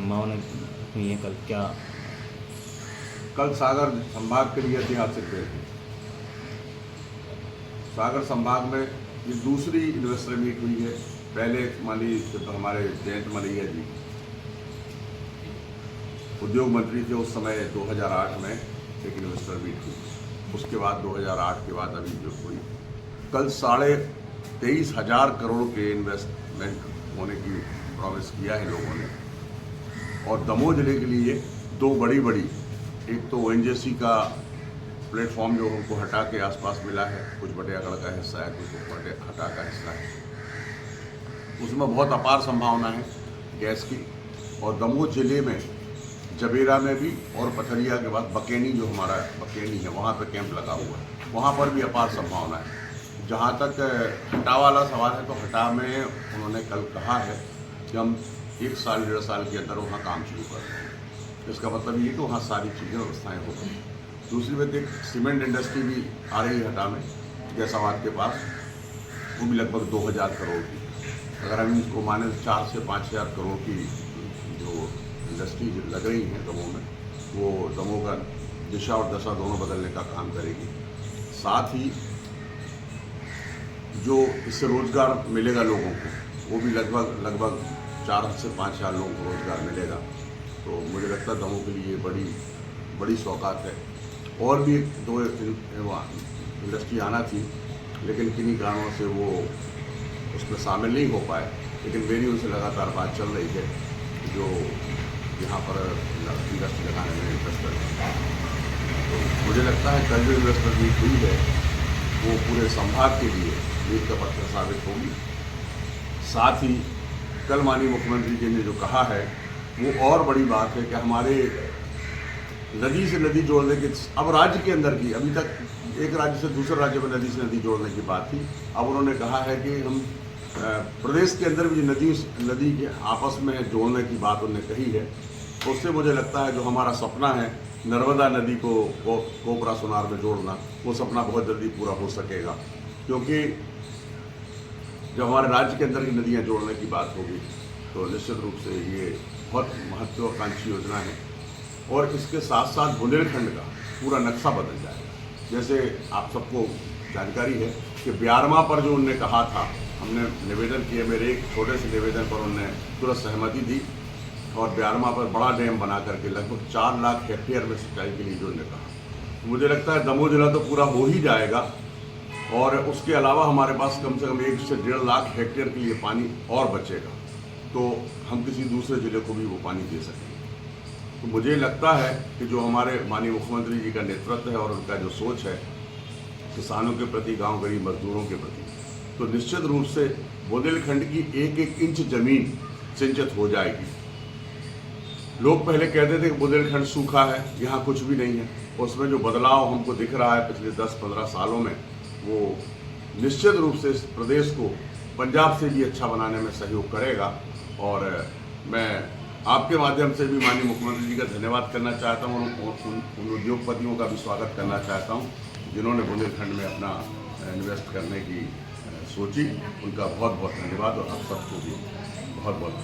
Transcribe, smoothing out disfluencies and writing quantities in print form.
संभावना हुई है कल, क्या? कल सागर संभाग के लिए ऐतिहासिक दिन है। सागर संभाग में ये दूसरी इन्वेस्टर मीट हुई है। पहले माननीय जब हमारे जयंत मलैया जी उद्योग मंत्री थे, उस समय 2008 में एक इन्वेस्टर मीट हुई। उसके बाद 2008 के बाद अभी जो हुई, कल 23,500 करोड़ के इन्वेस्टमेंट होने की प्रॉमिस किया है लोगों ने। और दमोह जिले के लिए दो बड़ी एक तो ओएनजीसी का प्लेटफॉर्म जो हमको हटा के आसपास मिला है, कुछ बटियागढ़ का हिस्सा है, कुछ हटा का हिस्सा है, उसमें बहुत अपार संभावना है गैस की। और दमोह जिले में जबेरा में भी और पथरिया के बाद बकेनी, जो हमारा बकेनी है, वहाँ पे कैंप लगा हुआ है, वहाँ पर भी अपार संभावना है। जहाँ तक हटा वाला सवाल है, तो हटा में उन्होंने कल कहा है कि हम 1 साल 1.5 साल के अंदर वहाँ काम शुरू कर देंगे। इसका मतलब ये कि वहाँ सारी चीज़ें व्यवस्थाएँ हो गई। दूसरी बात, एक सीमेंट इंडस्ट्री भी आ रही है हटा में, जैसाबाद के पास, वो भी लगभग 2,000 करोड़ की। अगर हम इसको माने तो 4 से 5,000 करोड़ की जो इंडस्ट्री लग रही है दमोह में, वो दमोह का दिशा और दशा दोनों बदलने का काम करेगी। साथ ही जो इससे रोजगार मिलेगा लोगों को, वो भी लगभग 4 से 5,000 लोगों को रोजगार मिलेगा। तो मुझे लगता है दमोह के लिए बड़ी सौगात है। और भी 2 इंडस्ट्री आना थी, लेकिन किन्हीं कारणों से वो उसमें शामिल नहीं हो पाए। लेकिन मेरी उनसे लगातार बात चल रही है, जो यहाँ पर इंडस्ट्री लगाने में इंटरेस्टेड है। तो मुझे लगता है कल जो इन्वेस्टर मीट हुई है, वो पूरे संभाग के लिए मीट का पत्थर साबित होगी। साथ ही कल माननीय मुख्यमंत्री जी ने जो कहा है, वो और बड़ी बात है कि हमारे नदी से नदी जोड़ने की, अब राज्य के अंदर की, अभी तक एक राज्य से दूसरे राज्य में नदी से नदी जोड़ने की बात थी। अब उन्होंने कहा है कि हम प्रदेश के अंदर भी नदी के आपस में जोड़ने की बात उन्होंने कही है। तो उससे मुझे लगता है जो हमारा सपना है नर्मदा नदी को कोपरा सोनार में जोड़ना, वो सपना बहुत जल्दी पूरा हो सकेगा। क्योंकि जब हमारे राज्य के अंदर की नदियाँ जोड़ने की बात होगी, तो निश्चित रूप से ये बहुत महत्वाकांक्षी योजना है। और इसके साथ साथ बुंदेलखंड का पूरा नक्शा बदल जाएगा। जैसे आप सबको जानकारी है कि 12वां पर जो उन्होंने कहा था, हमने निवेदन किए, मेरे एक छोटे से निवेदन पर उन्होंने तुरंत सहमति दी। और 12वां पर बड़ा डैम बना करके लगभग 4 लाख हेक्टेयर में सिंचाई के लिए जो उन्होंने कहा, मुझे लगता है दमोह जिला तो पूरा हो ही जाएगा। और उसके अलावा हमारे पास कम से कम 1 से 1.5 लाख हेक्टेयर के लिए पानी और बचेगा, तो हम किसी दूसरे ज़िले को भी वो पानी दे सकेंगे। तो मुझे लगता है कि जो हमारे माननीय मुख्यमंत्री जी का नेतृत्व है और उनका जो सोच है किसानों के प्रति, गांव गरीब मजदूरों के प्रति, तो निश्चित रूप से बुंदेलखंड की 1-1 इंच ज़मीन सिंचित हो जाएगी। लोग पहले कहते थे कि बुंदेलखंड सूखा है, यहाँ कुछ भी नहीं है। उसमें जो बदलाव हमको दिख रहा है पिछले 10-15 सालों में, वो निश्चित रूप से इस प्रदेश को पंजाब से भी अच्छा बनाने में सहयोग करेगा। और मैं आपके माध्यम से भी माननीय मुख्यमंत्री जी का धन्यवाद करना चाहता हूँ, उन उद्योगपतियों का भी स्वागत करना चाहता हूँ जिन्होंने बुंदेलखंड में अपना इन्वेस्ट करने की सोची। उनका बहुत बहुत धन्यवाद, और आप सबको भी बहुत बहुत